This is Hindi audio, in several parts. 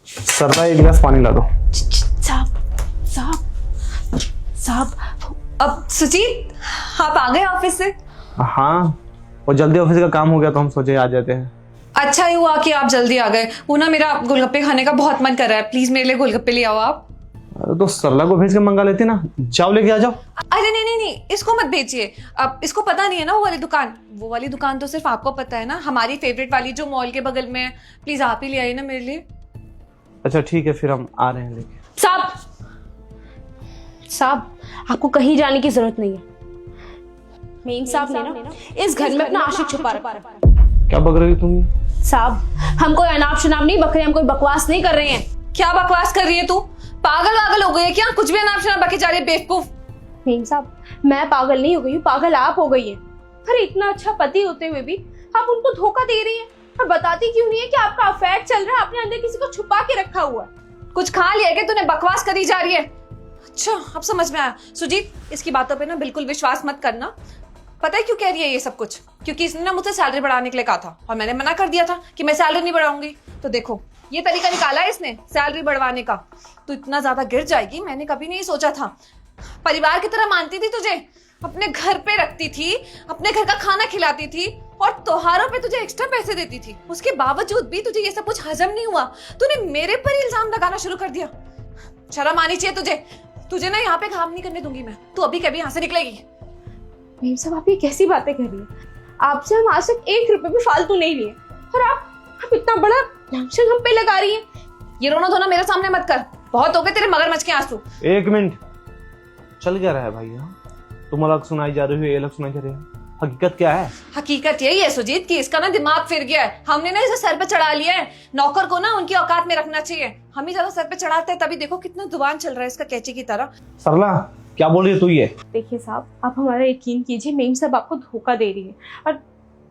सरला एक गिलास पानी ला दो। साहब साहब साहब, अब सुजीत आप आ गए ऑफिस से? हाँ, वो जल्दी ऑफिस का काम हो गया तो हम सोचे आ जाते हैं। अच्छा ही हुआ कि आप जल्दी आ गए। वो ना मेरा गोलगप्पे खाने का बहुत मन कर रहा है, प्लीज मेरे लिए गोलगप्पे ले आओ आप। तो सरला को भेज के मंगा लेती ना, जाओ लेके आ जाओ। अरे नहीं नहीं नहीं, इसको मत भेजिए। अब इसको पता नहीं है ना वो वाली दुकान तो सिर्फ आपको पता है ना, हमारी फेवरेट वाली जो मॉल के बगल में है। प्लीज आप ही ले आइए ना मेरे लिए। अच्छा ठीक है, फिर हम आ रहे हैं लेके। साहब आपको कहीं जाने की जरूरत नहीं है। मेम साहब ने ना इस घर में अपना आशिक छुपा रखा है। क्या बक रही तुम? साहब हम कोई अनाप शनाप नहीं बक रहे, हम कोई बकवास नहीं कर रहे हैं। क्या बकवास कर रही है तू? पागल वागल हो गई है क्या? कुछ भी अनाप शनाप बके जा रही है बेवकूफ। मेम साहब मैं पागल नहीं हो गई हूँ, पागल आप हो गई है। अरे इतना अच्छा पति होते हुए भी आप उनको धोखा दे रही है और बताती क्यों नहीं है कि आपका अफेयर चल रहा है, अपने अंदर किसी को छुपा के रखा हुआ है। कुछ खा लिया क्या तूने? बकवास करी जा रही है। अच्छा अब समझ में आया। सुजीत इसकी बातों पे ना बिल्कुल विश्वास मत करना। पता है क्यों कह रही है ये सब कुछ? क्योंकि इसने ना मुझसे सैलरी बढ़ाने के लिए कहा था और मैंने मना कर दिया था कि मैं सैलरी नहीं बढ़ाऊंगी। तो देखो ये तरीका निकाला है इसने सैलरी बढ़वाने का। तो इतना ज्यादा गिर जाएगी मैंने कभी नहीं सोचा था। परिवार की तरह मानती थी तुझे, अपने घर पे रखती थी, अपने घर का खाना खिलाती थी और त्योहारों पे तुझे एक्स्ट्रा पैसे देती थी। उसके बावजूद भी तुझे ये सब कुछ हजम नहीं हुआ। तूने मेरे पर ही इल्जाम लगाना शुरू कर दिया। शर्म आनी चाहिए तुझे। तुझे ना यहाँ पे काम नहीं करने दूंगी मैं। तू अभी कभी यहाँ से निकलेगी। मेम साहब आप ये कैसी बातें कर रही हैं? आपसे हम आज तक 1 रुपए भी फालतू नहीं लिए और आप इतना बड़ा लंचन हम पे लगा रही हैं। ये रोना धोना मेरे सामने मत कर। बहुत हो गए तेरे मगरमच्छ के आंसू। एक मिनट, चल क्या रहा है भाई? तुम अलग सुनाई जा रही हो, ये अलग सुनाई जा रही है। हकीकत क्या है? हकीकत यही है सुजीत कि इसका ना दिमाग फिर गया है। हमने ना इसे सर पे चढ़ा लिया है। नौकर को ना उनकी औकात में रखना चाहिए। हम ही ज्यादा सर पे चढ़ाते हैं, तभी देखो कितना जुबान चल रहा है इसका कैची की तरह। सरला क्या बोल रही है तू? ये देखिए साहब आप हमारा यकीन कीजिए, मेम साहब आपको धोखा दे रही है और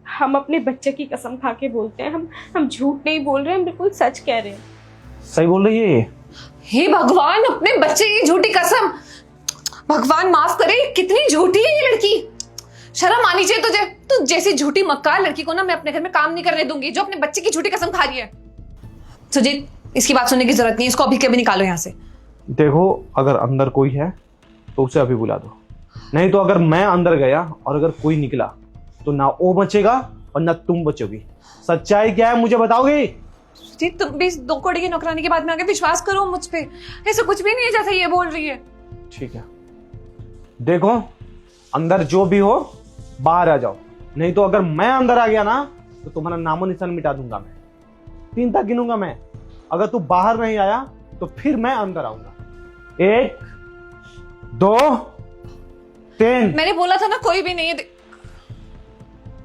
हम अपने बच्चे की कसम खा के बोलते हैं। हम झूठ नहीं बोल रहे, हम बिल्कुल सच कह रहे हैं। सही बोल रही है ये। हे भगवान, अपने बच्चे की झूठी कसम। भगवान माफ करे, कितनी झूठी है ये लड़की। शर्म आनी चाहिए तुझे। तू जैसी झूठी मक्कार लड़की को ना मैं अपने घर में काम नहीं करने दूंगी जो अपने बच्चे की झूठी कसम खा रही है। सुजीत इसकी बात सुनने की जरूरत नहीं है, इसको अभी कभी निकालो यहाँ से। देखो अगर अंदर कोई है तो उसे अभी बुला दो, नहीं तो अगर मैं अंदर गया और अगर कोई निकला तो ना वो बचेगा और ना तुम बचोगी। सच्चाई क्या है मुझे बताओगी? सुजीत तुम भी 2 कौड़ी की नौकरानी की बात में आगे विश्वास करो मुझ पे। ऐसा कुछ भी नहीं है जैसा ये बोल रही है। ठीक है, देखो अंदर जो भी हो बाहर आ जाओ, नहीं तो अगर मैं अंदर आ गया ना तो तुम्हारा नामो निशान मिटा दूंगा मैं। 3 तक गिनूंगा मैं। अगर तू बाहर नहीं आया तो फिर मैं अंदर आऊंगा। 1 2 3। मैंने बोला था ना कोई भी नहीं है।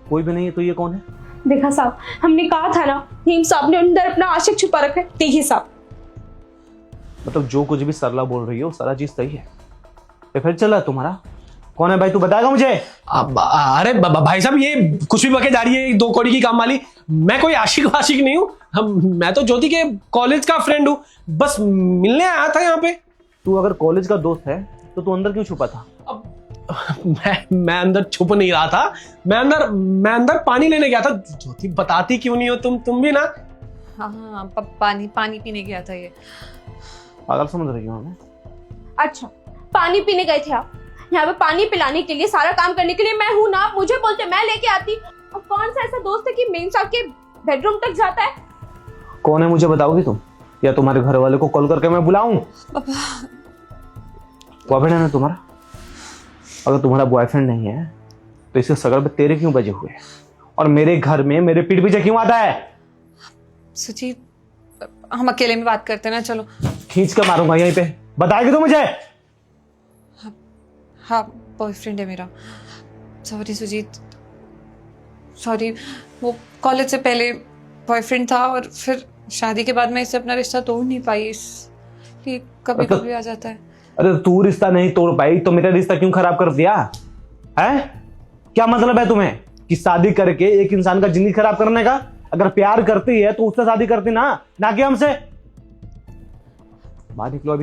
कोई भी नहीं है तो ये कौन है? देखा साहब हमने कहा था ना, मेम साहब ने अंदर अपना आशिक छुपा रखा है। देखिए साहब मतलब जो कुछ भी सरला बोल रही है वो सारा चीज सही है। तो फिर चला तुम्हारा कौन है भाई? तू बताएगा मुझे? अरे भाई साहब ये कुछ भी बके जा रही है 2 कौड़ी की काम वाली। मैं कोई आशिक वाशिक नहीं हूँ। मैं तो ज्योति के कॉलेज का फ्रेंड हूँ, बस मिलने आया था यहाँ पे। तू अगर कॉलेज का दोस्त है तो तू अंदर क्यों छुपा था? मैं अंदर छुप नहीं रहा था। मैं अंदर पानी लेने गया था। ज्योति बताती क्यों नहीं हो तुम भी ना? हाँ पानी पीने गया था ये। पागल समझ रही हो हमें? अच्छा पानी पीने गए थे आप? यहाँ पे पानी पिलाने के लिए, सारा काम करने के लिए मैं हूं ना। आप मुझे बोलते मैं लेके आती। और कौन सा ऐसा दोस्त है कि मेम साहब के बेडरूम तक जाता है? कौन है मुझे बताओगी तुम, या तुम्हारे घर वाले को कॉल करके मैं बुलाऊं? बॉयफ्रेंड है ना तुम्हारा? अगर तुम्हारा बॉयफ्रेंड नहीं है तो इसके सगर पे तेरे क्यों बजे हुए और मेरे घर में मेरे पीठ पीछे क्यों आता है? सुजीत हम अकेले में बात करते हैं ना, चलो। खींच कर मारूंगा यहीं पे। बताएगी तो मुझे? हाँ बॉयफ्रेंड है मेरा। Sorry Sujeet, sorry. वो कॉलेज से पहले बॉयफ्रेंड था और फिर शादी के बाद मैं इससे अपना रिश्ता तोड़ नहीं पाई। ये कभी कभी आ जाता है। अरे तू रिश्ता नहीं तोड़ पाई तो मेरा रिश्ता क्यों खराब कर दिया है? क्या मतलब है तुम्हें कि शादी करके एक इंसान का जिंदगी खराब करने का? अगर प्यार करती है तो उससे शादी करती ना कि हमसे। बाहर निकलो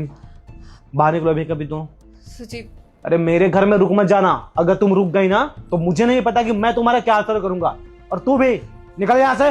अभी कभी तुम। सुजीत अरे मेरे घर में रुक मत जाना। अगर तुम रुक गई ना तो मुझे नहीं पता कि मैं तुम्हारा क्या असर करूंगा। और तू भी निकल यहां से।